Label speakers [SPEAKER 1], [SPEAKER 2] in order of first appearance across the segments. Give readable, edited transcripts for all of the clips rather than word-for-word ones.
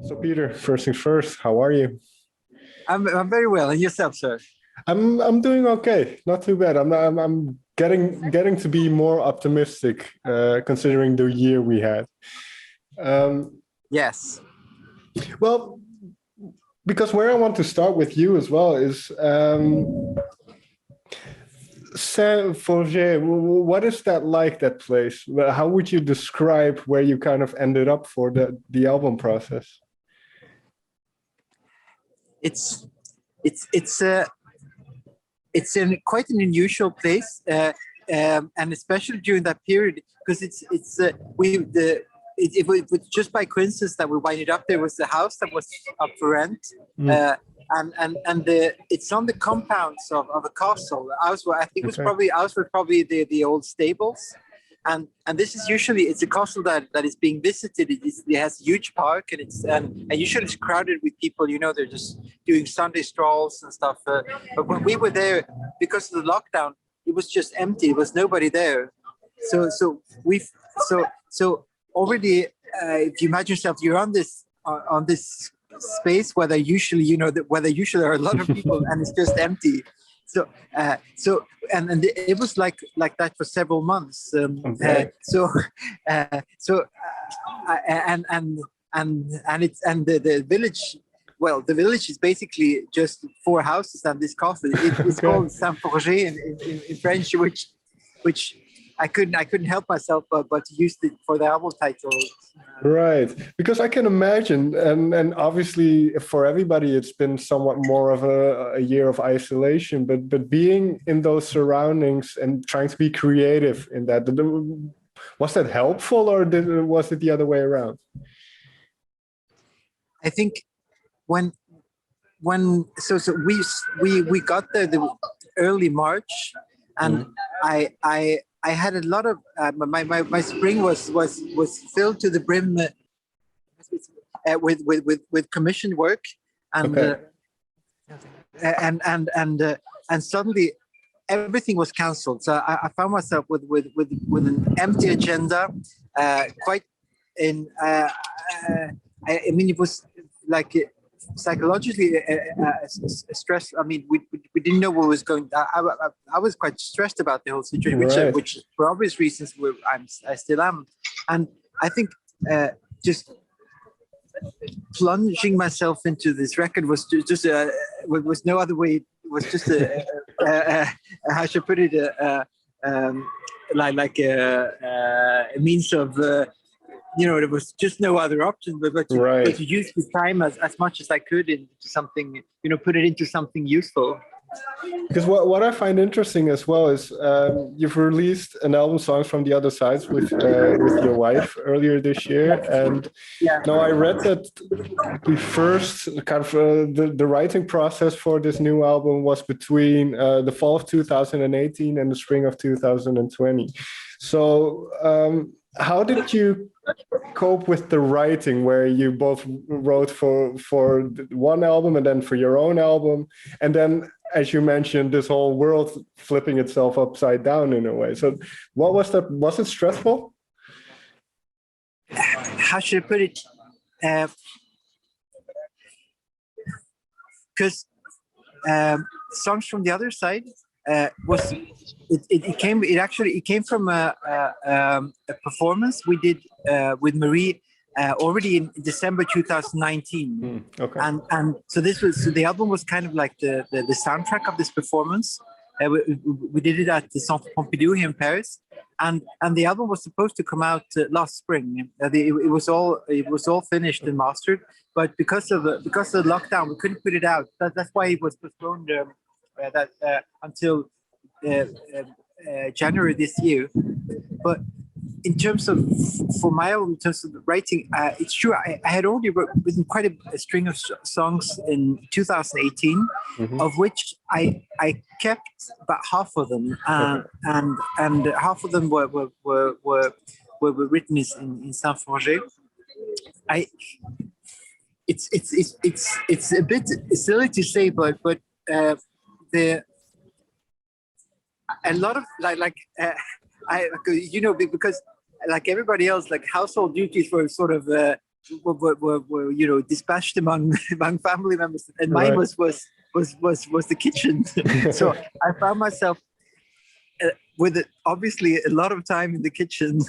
[SPEAKER 1] So Peter, first things first, how are you?
[SPEAKER 2] I'm very well. And yourself, sir?
[SPEAKER 1] I'm doing okay, not too bad. I'm getting to be more optimistic, considering the year we had. Um,
[SPEAKER 2] Yes.
[SPEAKER 1] well, because where I want to start with you as well is Saint-Forget. What is that like, that place? How would you describe where you kind of ended up for the album process?
[SPEAKER 2] It's in quite an unusual place, and especially during that period, because it was just by coincidence that we winded up there. Was the house that was up for rent, it's on the compounds of a castle. I think it was
[SPEAKER 1] Okay.
[SPEAKER 2] probably the old stables. And this is usually, it's a castle that is being visited. It has a huge park, and usually it's crowded with people. They're just doing Sunday strolls and stuff. But when we were there, because of the lockdown, it was just empty. There was nobody there. So already, if you imagine yourself, you're on this space where where there usually are a lot of people, and it's just empty. So, it was like that for several months.
[SPEAKER 1] Okay.
[SPEAKER 2] The village. Well, the village is basically just four houses and this castle. It's
[SPEAKER 1] Okay.
[SPEAKER 2] called Saint-Forget in French, which I couldn't help myself but used it for the album title.
[SPEAKER 1] Right, because I can imagine, and obviously for everybody, it's been somewhat more of a year of isolation. But being in those surroundings and trying to be creative in that, was that helpful, or was it the other way around?
[SPEAKER 2] I think when we got there the early March, and I had a lot of my spring was filled to the brim with commission work, and
[SPEAKER 1] Okay.
[SPEAKER 2] and suddenly everything was cancelled. So I found myself with an empty agenda, quite in. I mean, it was like psychologically a stress. I mean, we didn't know what was going. I was quite stressed about the whole situation,
[SPEAKER 1] Right.
[SPEAKER 2] which for obvious reasons I still am, and I think just plunging myself into this record was just was no other way. It was just how should I put it, like a means of. There was just no other option but
[SPEAKER 1] Right.
[SPEAKER 2] to use the time as much as I could into something, put it into something useful.
[SPEAKER 1] Because what I find interesting as well is you've released an album, Songs from the Other Sides, with your wife earlier this year, and
[SPEAKER 2] Yeah.
[SPEAKER 1] now I read that the first kind of the writing process for this new album was between the fall of 2018 and the spring of 2020. So how did you cope with the writing, where you both wrote for one album and then for your own album, and then, as you mentioned, this whole world flipping itself upside down in a way? So what was that? Was it stressful?
[SPEAKER 2] How should I put it? Because Songs from the Other Side was it came from a performance we did with Marie already in December 2019.
[SPEAKER 1] Okay.
[SPEAKER 2] And so the album was kind of like the soundtrack of this performance. We did it at the Centre Pompidou here in Paris, and the album was supposed to come out last spring. It was all finished and mastered, but because of the lockdown, we couldn't put it out. That's why it was postponed until January this year. But in terms of, for my own, in terms of the writing, it's true. I had already written quite a string of songs in 2018, of which I kept about half of them, and half of them were written in Saint-Forget. It's a bit silly to say, but the a lot of because like everybody else, like household duties were sort of were dispatched among family members, and mine
[SPEAKER 1] Right.
[SPEAKER 2] was the kitchen. So I found myself with obviously a lot of time in the kitchen.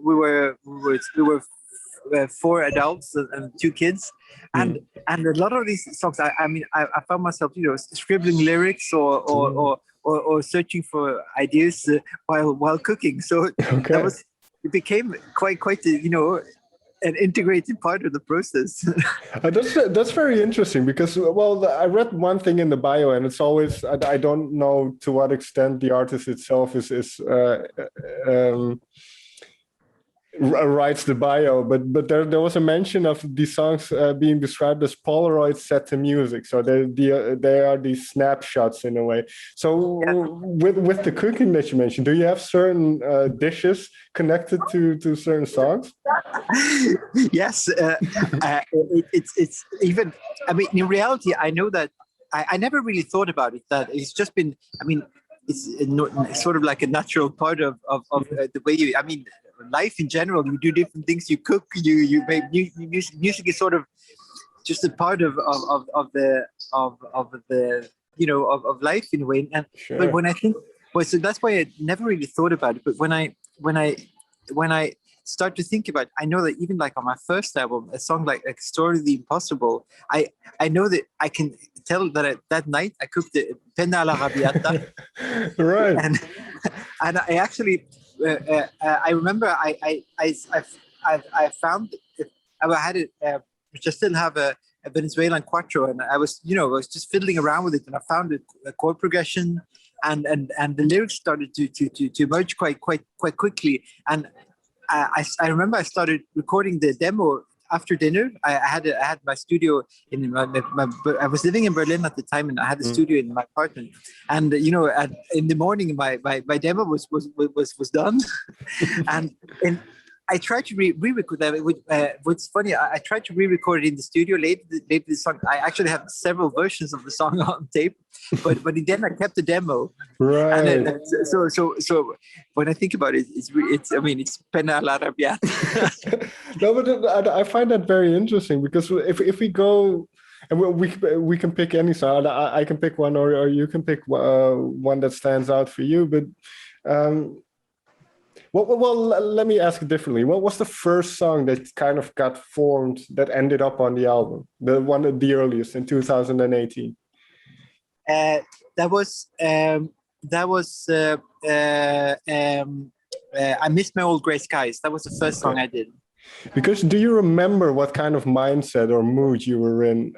[SPEAKER 2] We were 4 adults and 2 kids, and a lot of these songs. I found myself scribbling lyrics or searching for ideas while cooking. So
[SPEAKER 1] Okay.
[SPEAKER 2] it became quite an integrated part of the process.
[SPEAKER 1] That's very interesting because, well, I read one thing in the bio, and it's always I don't know to what extent the artist itself writes the bio, but there was a mention of these songs being described as Polaroids set to music. So they are these snapshots in a way. So with the cooking that you mentioned, do you have certain dishes connected to certain songs?
[SPEAKER 2] Yes, it's even. I mean, in reality, I know that I never really thought about it. That it's just been. I mean, it's sort of like a natural part of the way you. I mean, life in general. You do different things. You cook. You make music. Music is sort of just a part of the of life in a way. And
[SPEAKER 1] Sure.
[SPEAKER 2] But when I think, well, so that's why I never really thought about it. But when I start to think about it, I know that even like on my first album, a song like Story of the Impossible, I know that I can tell that that night I cooked the penna alla arrabbiata.
[SPEAKER 1] Right.
[SPEAKER 2] And I actually I remember I found I had it which I still have a Venezuelan cuatro, and I was just fiddling around with it, and I found a chord progression, and the lyrics started to emerge quite quickly. And I remember I started recording the demo after dinner. I had my studio in I was living in Berlin at the time, and I had a studio in my apartment. And in the morning, my demo was done, and I tried to re-record that. What's funny, I tried to re-record it in the studio later. The song, I actually have several versions of the song on tape, but then I kept the demo.
[SPEAKER 1] Right.
[SPEAKER 2] And so when I think about it, it's penna alla arrabbiata.
[SPEAKER 1] No, but I find that very interesting because if we go and we can pick any song. I can pick one, or you can pick one that stands out for you. But well, let me ask it differently. What was the first song that kind of got formed that ended up on the album? The earliest in 2018.
[SPEAKER 2] That was I Miss My Old Grey Skies. That was the first song I did.
[SPEAKER 1] Because do you remember what kind of mindset or mood you were in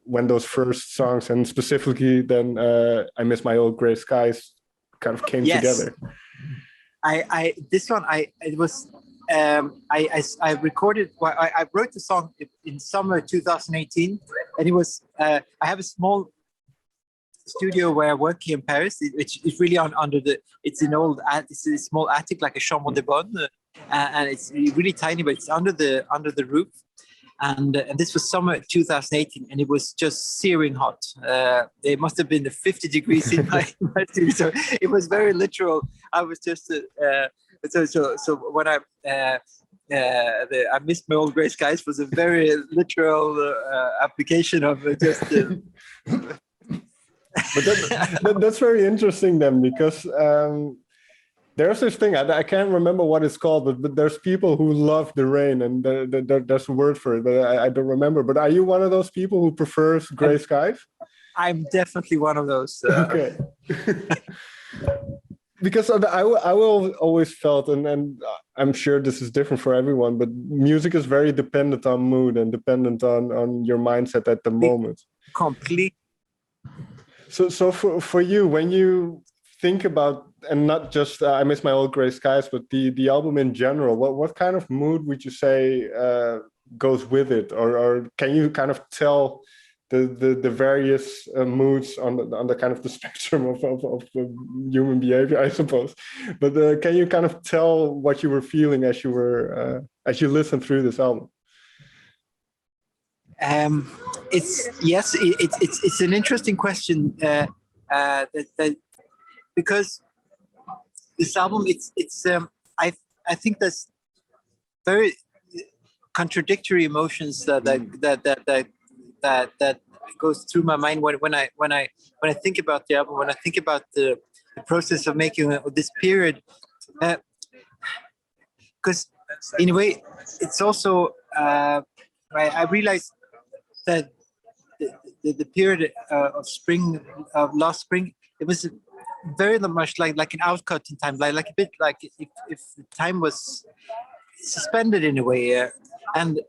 [SPEAKER 1] when those first songs, and specifically then I Miss My Old Grey Skies, kind of came together?
[SPEAKER 2] I recorded. I wrote the song in summer 2018, and it was. I have a small studio where I work here in Paris, which is really it's a small attic, like a chambre de bonne, and it's really tiny, but it's under the roof. And this was summer 2018, and it was just searing hot. It must have been 50 degrees in my studio, so it was very literal. I was just so when I Miss My Old Grey Skies was a very literal application of just.
[SPEAKER 1] But that's very interesting then, because there's this thing, I can't remember what it's called, but there's people who love the rain, and there's a word for it, but I don't remember. But are you one of those people who prefers gray skies?
[SPEAKER 2] I'm definitely one of those.
[SPEAKER 1] Okay. Because I will always felt, and I'm sure this is different for everyone, but music is very dependent on mood and dependent on your mindset at the moment.
[SPEAKER 2] Complete.
[SPEAKER 1] So for you, when you think about, and not just I Miss My Old Grey Skies, but the album in general, what kind of mood would you say goes with it, or can you kind of tell the various moods on the kind of the spectrum of human behavior, I suppose? But can you kind of tell what you were feeling as you listened through this album?
[SPEAKER 2] It's an interesting question because this album I think that's very contradictory emotions that goes through my mind when I think about the album, when I think about the process of making this period, because in a way it's also I realized that the period of spring, of last spring, it was very much like an outcut in time, like a bit like if the time was suspended in a way, and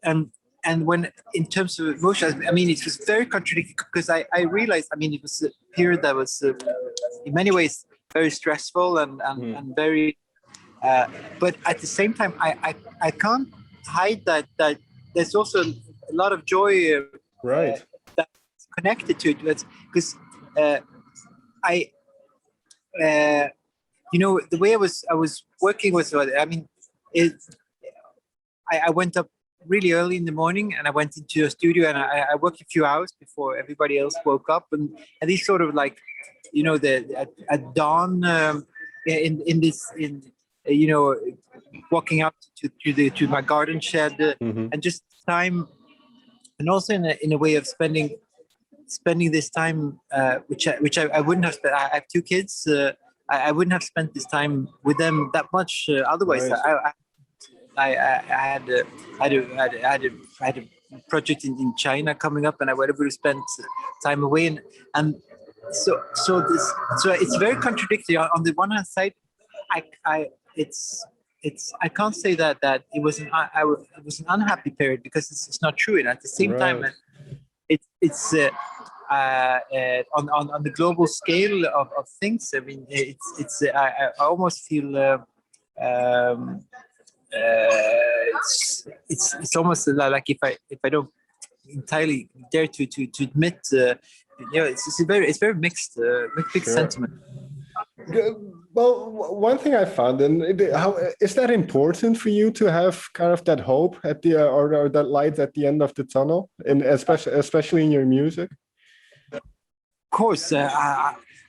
[SPEAKER 2] when in terms of emotion, I mean, it was very contradictory because I realized, I mean, it was a period that was in many ways very stressful and very, but at the same time, I can't hide that there's also a lot of joy
[SPEAKER 1] right.
[SPEAKER 2] That's connected to it, because you know, the way I was working was, I mean, I went up really early in the morning and I went into a studio and I worked a few hours before everybody else woke up, and these sort of like, you know, at dawn, you know, walking out to my garden shed, and just time, and also in a way of spending this time, which I wouldn't have spent. I have two kids. I wouldn't have spent this time with them that much otherwise. Right. I had a project in China coming up, and I would have spent time away, and so it's very contradictory. On the one hand side, I can't say that it was it was an unhappy period, because it's not true, and at the same time, it's on the global scale of things. I mean, I almost feel. It's almost like if I don't entirely dare to admit, you know, it's very mixed sentiment.
[SPEAKER 1] Well, one thing I found, and how is that important for you to have kind of that hope at the or that light at the end of the tunnel, and especially in your music?
[SPEAKER 2] Of course,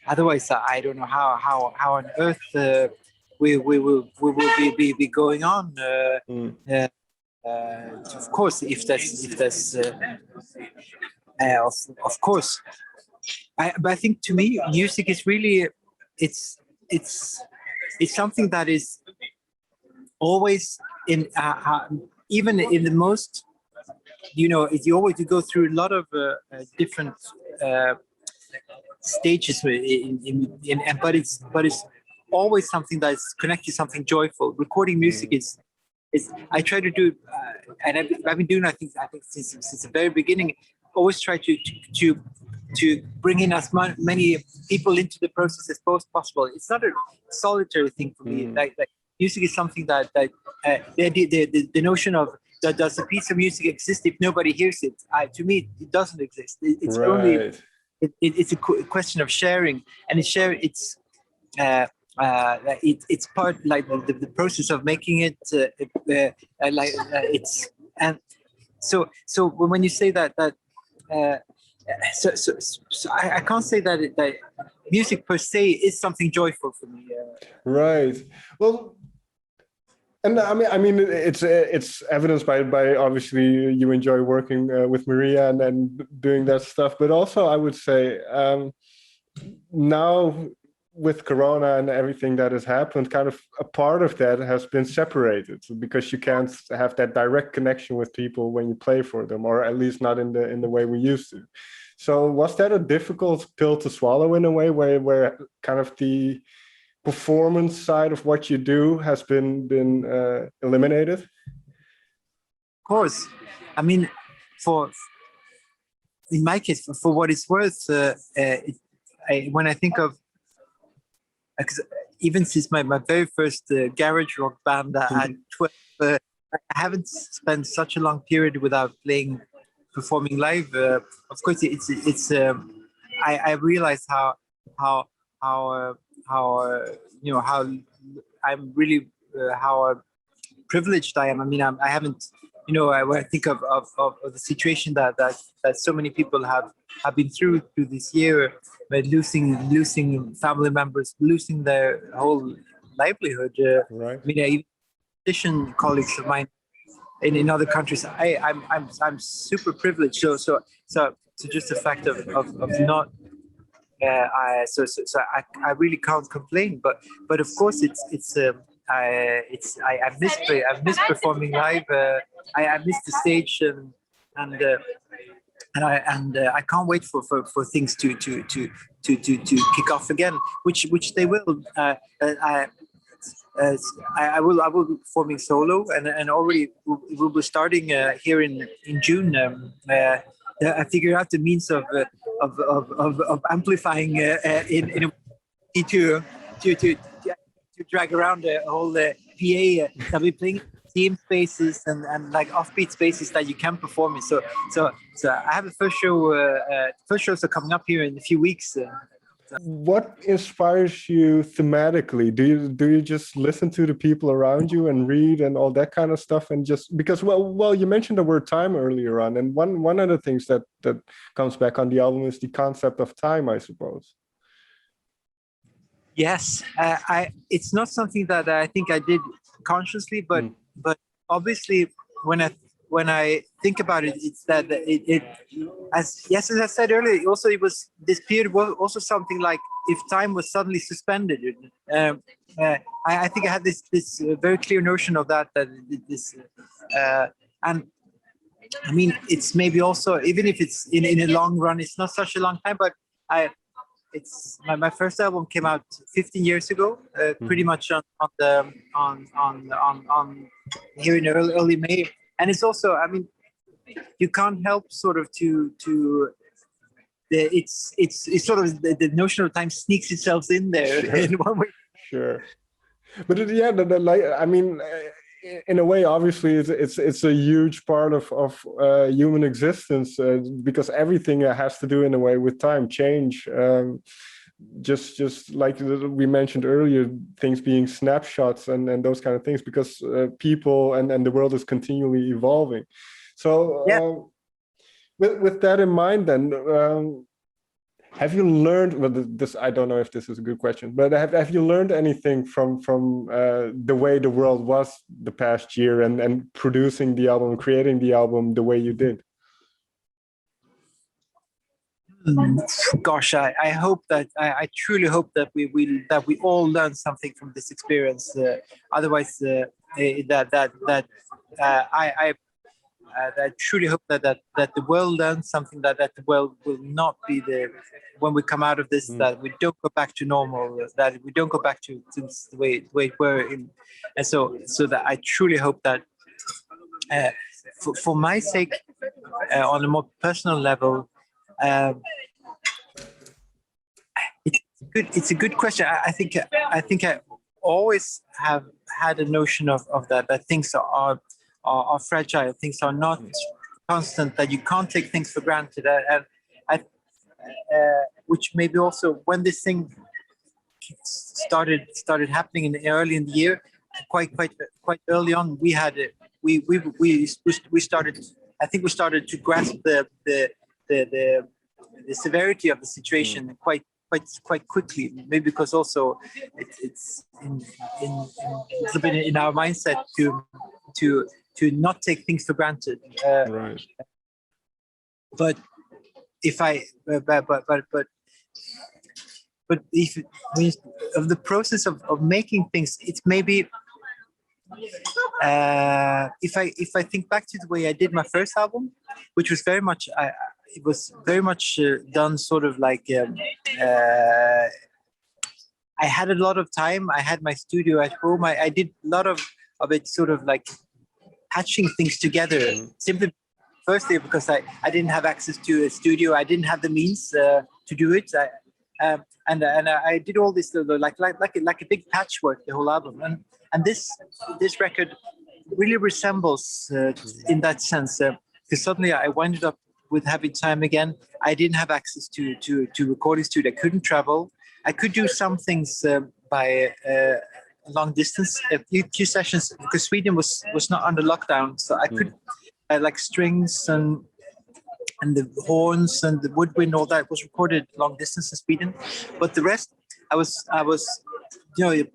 [SPEAKER 2] otherwise I don't know how on earth. We will be going on. Of course, if that's of course. But I think to me, music is really it's something that is always in even in the most, you know, you go through a lot of different stages but it's always something that's connected to something joyful. Recording music is I try to do, and I've been doing, I think since the very beginning, always try to bring in as many people into the process as possible. It's not a solitary thing for me. Like music is something that the notion of does a piece of music exist if nobody hears it? To me, it doesn't exist. It's right. Only it's a question of sharing, and it's part like the process of making it it's, and so when you say that so I can't say that music per se is something joyful for me.
[SPEAKER 1] Right. Well, and I mean it's evidenced by obviously you enjoy working with Maria and doing that stuff, but also I would say now with Corona and everything that has happened, kind of a part of that has been separated because you can't have that direct connection with people when you play for them, or at least not in the way we used to. So was that a difficult pill to swallow in a way where kind of the performance side of what you do has been eliminated?
[SPEAKER 2] Of course. I mean, in my case, for what it's worth, when I think of, because even since my very first garage rock band at 12, I haven't spent such a long period without performing live. Of course, it's I realize how you know how I'm really how privileged I am. I mean, I haven't, you know, when I think of the situation that so many people have been through this year, by losing family members, losing their whole livelihood. Right. I mean, even musician colleagues of mine in other countries. I'm super privileged. So just the fact of not. I really can't complain, but of course I miss performing live. I miss the stage, and I can't wait for things to kick off again, which they will. I will be performing solo, and already we'll be starting here in June. I figured out the means of amplifying in a way to drag around the whole PA. I'll be playing team spaces and like offbeat spaces that you can perform in. So I have a first show. First shows are coming up here in a few weeks.
[SPEAKER 1] What inspires you thematically? Do you just listen to the people around you and read and all that kind of stuff, and just because well you mentioned the word time earlier on, and one of the things that comes back on the album is the concept of time, I suppose.
[SPEAKER 2] Yes, it's not something that I think I did consciously, but obviously when I think about it, it's that as I said earlier, also it was this period was also something like if time was suddenly suspended. I think I had this very clear notion of that this and I mean it's maybe also, even if it's in a long run, it's not such a long time, but it's my first album came out 15 years ago, pretty much on here in early May. And it's also, I mean, you can't help sort of it's sort of the notion of time sneaks itself in there. Sure. In one way.
[SPEAKER 1] Sure, but I mean, in a way, obviously, it's a huge part of human existence because everything has to do in a way with time, change. Just like we mentioned earlier, things being snapshots and those kind of things, because people and the world is continually evolving. So with that in mind, then have you learned? Well, this I don't know if this is a good question, but have you learned anything from the way the world was the past year and producing the album, creating the album the way you did?
[SPEAKER 2] Gosh, I hope that I truly hope that we all learn something from this experience. Otherwise, I truly hope that the world learns something, that the world will not be when we come out of this, that we don't go back to normal, that we don't go back to the way it were in, and so that I truly hope that for my sake, on a more personal level. It's a good question. I think I always have had a notion of that things are fragile, things are not constant, that you can't take things for granted, and which maybe also when this thing started happening early in the year, quite early on, we started. I think we started to grasp the severity of the situation quite quickly. Maybe because also it's a bit in our mindset to not take things for granted.
[SPEAKER 1] Right.
[SPEAKER 2] But if if of the process of making things, it's maybe. If I think back to the way I did my first album, which was very much it was very much done sort of like I had a lot of time. I had my studio at home. I did a lot of it sort of like patching things together, simply firstly because I didn't have access to a studio. I didn't have the means to do it. And I did all this like a big patchwork, the whole album, and this record really resembles in that sense, because suddenly I winded up with having time again. I didn't have access to recording studio. I couldn't travel. I could do some things by long distance, a few sessions, because Sweden was not under lockdown, so I could like strings and the horns and the woodwind, all that was recorded long distance in Sweden. But the rest, I was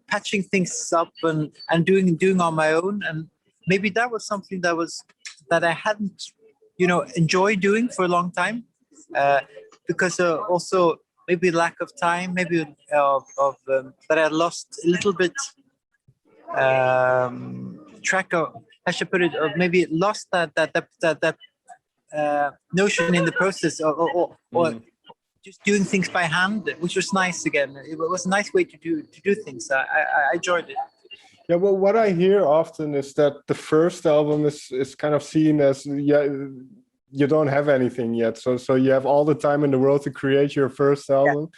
[SPEAKER 2] patching things up and doing on my own. maybe that was something that I hadn't, enjoyed doing for a long time, because also maybe lack of time, maybe of that I lost a little bit track of. I should put it, or maybe lost that notion in the process, or just doing things by hand, which was nice. Again, it was a nice way to do things. I enjoyed it.
[SPEAKER 1] Yeah, well, what I hear often is that the first album is kind of seen as, you don't have anything yet, so you have all the time in the world to create your first album.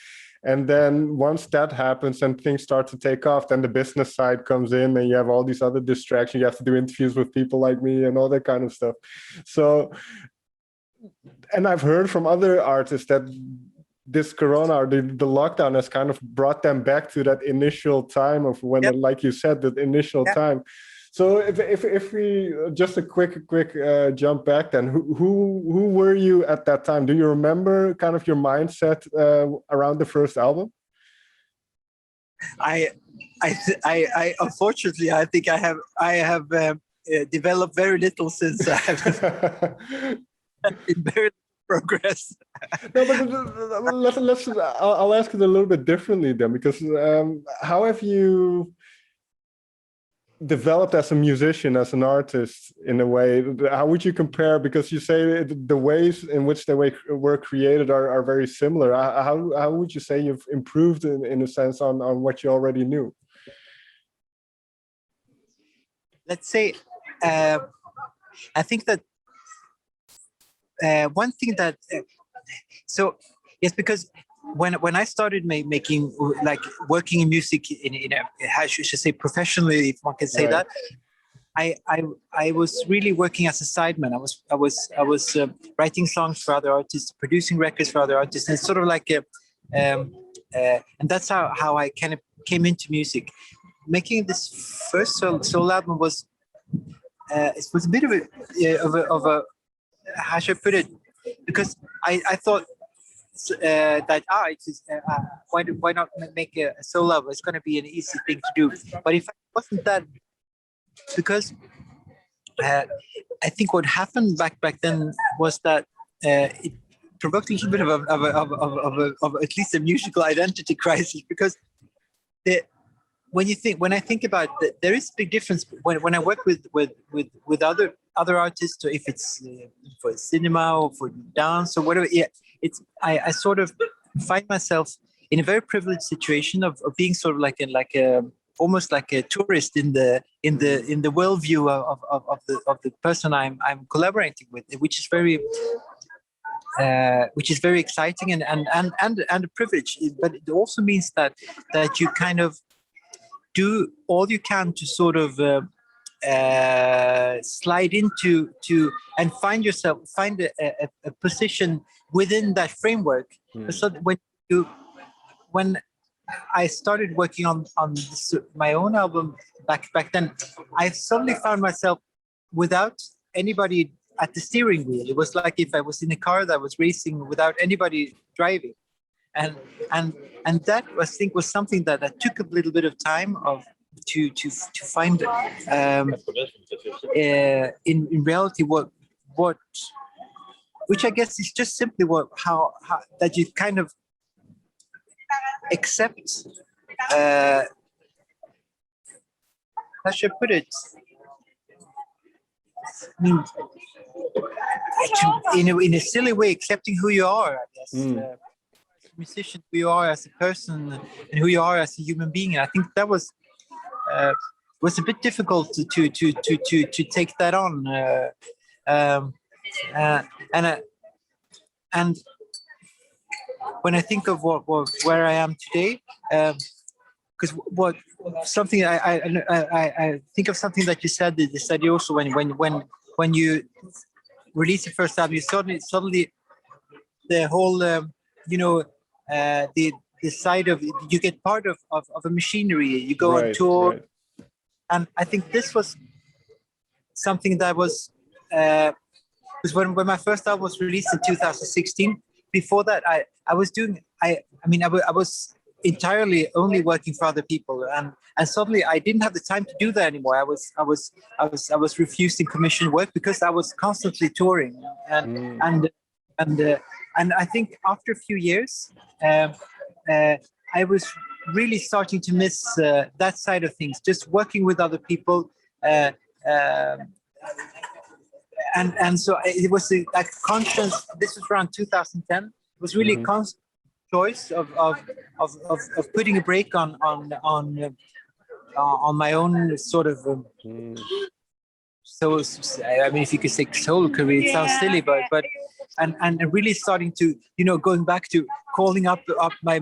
[SPEAKER 1] And then once that happens and things start to take off, then the business side comes in and you have all these other distractions. You have to do interviews with people like me and all that kind of stuff. So, and I've heard from other artists that this Corona or the lockdown has kind of brought them back to that initial time of when, like you said, that initial time. So if we just a quick jump back, then who were you at that time? Do you remember kind of your mindset around the first album?
[SPEAKER 2] I unfortunately, I think I have developed very little since I have in very progress.
[SPEAKER 1] No, but I'll ask it a little bit differently then, because how have you developed as a musician, as an artist, in a way? How would you compare? Because you say the ways in which they were created are very similar. How would you say you've improved in a sense on what you already knew?
[SPEAKER 2] Let's say, I think that one thing that so yes, because when I started making, like, working in music in a, how should I say, professionally, if one can say that, I was really working as a sideman. I was writing songs for other artists, producing records for other artists, and it's sort of like and that's how I kind of came into music. Making this first solo album was it was a bit of a how should I put it? Because I thought that why not make a solo album? It's going to be an easy thing to do. But if it wasn't that, because I think what happened back then was that it provoked a little bit of at least a musical identity crisis, because when I think about it, there is a big difference when I work with other artists, or if it's for cinema or for dance or whatever. Yeah, I sort of find myself in a very privileged situation of being sort of like almost like a tourist in the worldview of the person I'm collaborating with, which is very exciting and a privilege. But it also means that you kind of do all you can to sort of slide into and find a position within that framework. So when I started working on my own album back then, I suddenly found myself without anybody at the steering wheel. It was like if I was in a car that was racing without anybody driving, and that I think was something that took a little bit of time to find in reality what which I guess is just simply how that you kind of accept, how should I put it? I mean, in a silly way, accepting who you are, I guess. As a musician, who you are as a person, and who you are as a human being. And I think that was a bit difficult to take that on. And when I think of where I am today, because something I think of something that you said. You said also when you release the first album, you suddenly the whole the side of you get part of a machinery. You go on tour, and I think this was something that was because when my first album was released in 2016. Before that, I was doing. I was entirely only working for other people, and suddenly I didn't have the time to do that anymore. I was refusing commission work because I was constantly touring, and I think after a few years, I was really starting to miss that side of things, just working with other people. And so it was a conscious. This was around 2010. It was really a conscious choice of putting a break on my own sort of. So I mean, if you could say solo career, it sounds silly, but and really starting to, going back to calling up my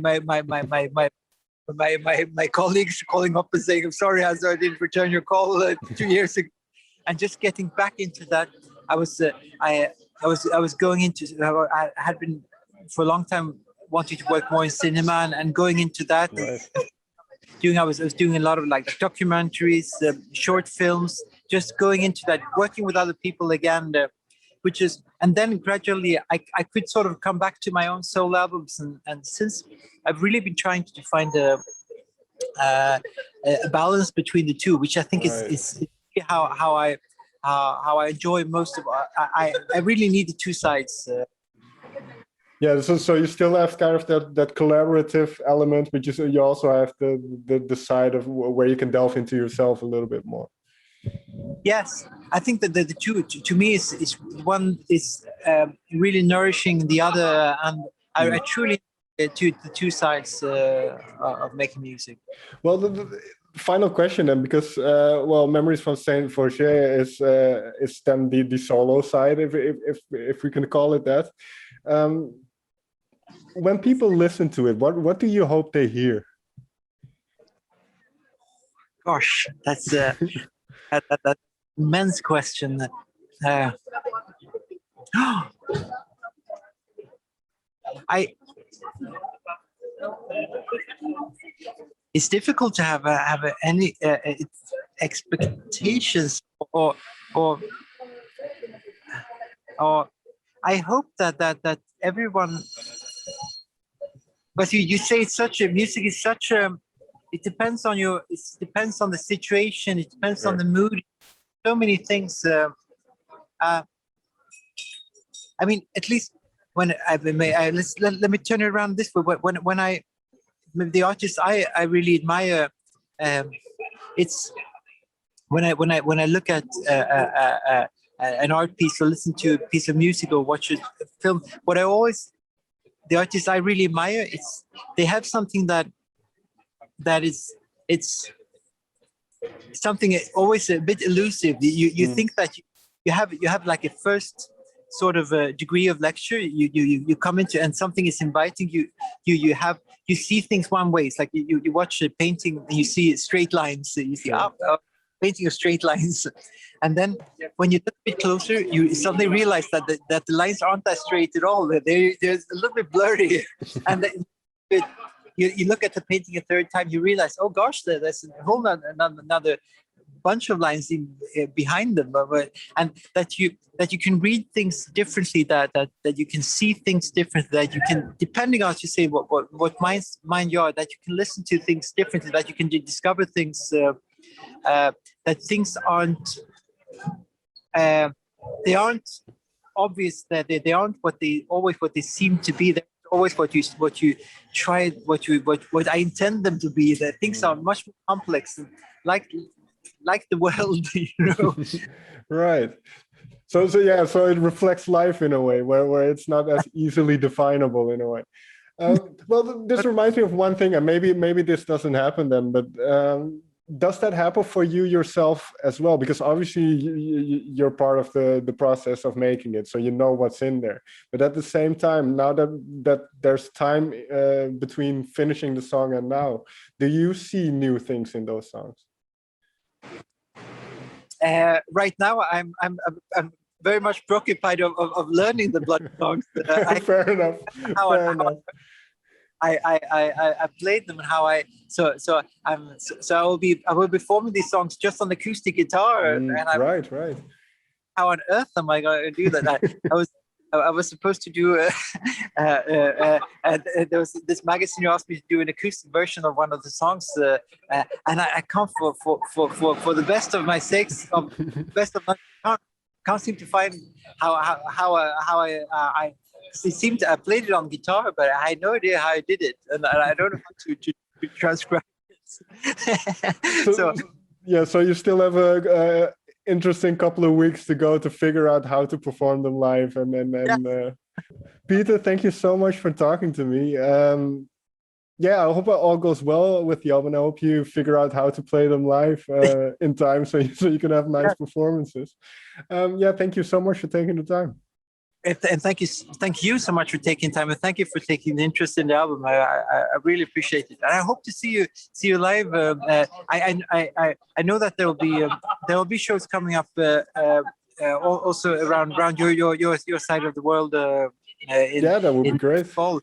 [SPEAKER 2] colleagues, calling up and saying, I'm sorry, I didn't return your call 2 years ago, and just getting back into that. I was going into. I had been for a long time wanting to work more in cinema and going into that. Right. I was doing a lot of like documentaries, short films, just going into that, working with other people again, and then gradually I could sort of come back to my own solo albums, and since I've really been trying to find a balance between the two, which I think is how I enjoy most of. I really need the two sides.
[SPEAKER 1] Yeah, so you still have kind of that collaborative element, but you also have the side of where you can delve into yourself a little bit more.
[SPEAKER 2] Yes, I think that the two to me is one is really nourishing the other, and I truly the two sides of making music.
[SPEAKER 1] Well, the final question then, because Memories from Saint Forget is then the solo side, if we can call it that. When people listen to it, what do you hope they hear?
[SPEAKER 2] Gosh, that's that immense question. It's difficult to have any expectations or I hope that everyone. But you say it's such a music is such a. It depends on the situation. It depends on the mood. So many things. I mean, at least when let me turn it around this way. When the artists I really admire, it's when I look at an art piece or listen to a piece of music or watch a film. What I always the artists I really admire, they have something that is it's something always a bit elusive. You think that you have like a first sort of a degree of lecture. You come into and something is inviting you. You see things one way. It's like you watch a painting and you see straight lines. You see painting of straight lines, and then when you look a bit closer, you suddenly realize that the lines aren't that straight at all. They're a little bit blurry, and then you look at the painting a third time, you realize, oh gosh, there's a whole another bunch of lines behind them, and that you can read things differently, that you can see things differently, that you can, depending on, as you say, what mind you are, that you can listen to things differently, that you can discover things. That things aren't they aren't obvious, that they aren't what they seem to be. They're always what you try, what I intend them to be. That things are much more complex, like the world,
[SPEAKER 1] Right. So it reflects life in a way where it's not as easily definable in a way. Well, this reminds me of one thing, and maybe this doesn't happen then, but does that happen for you yourself as well? Because obviously you're part of the process of making it, so you know what's in there. But at the same time, now that there's time between finishing the song and now, do you see new things in those songs?
[SPEAKER 2] Right now, I'm very much preoccupied of learning the blood songs.
[SPEAKER 1] Fair enough.
[SPEAKER 2] I played them, and how I will be performing these songs just on acoustic guitar, and
[SPEAKER 1] right.
[SPEAKER 2] How on earth am I going to do that? I was supposed to do there was this magazine who asked me to do an acoustic version of one of the songs, and I can't for the best of my sakes, can't seem to find how I it seemed I played it on guitar, but I had no idea how I did it, and I don't know how to transcribe it.
[SPEAKER 1] So you still have a interesting couple of weeks to go to figure out how to perform them live, and Peter, thank you so much for talking to me. I hope it all goes well with the album. I hope you figure out how to play them live in time so you can have nice performances. Thank you so much for taking the time.
[SPEAKER 2] And thank you so much for taking time, and thank you for taking the interest in the album. I really appreciate it, and I hope to see you live. I know that there will be shows coming up also around your side of the world.
[SPEAKER 1] That would be great.
[SPEAKER 2] Fall.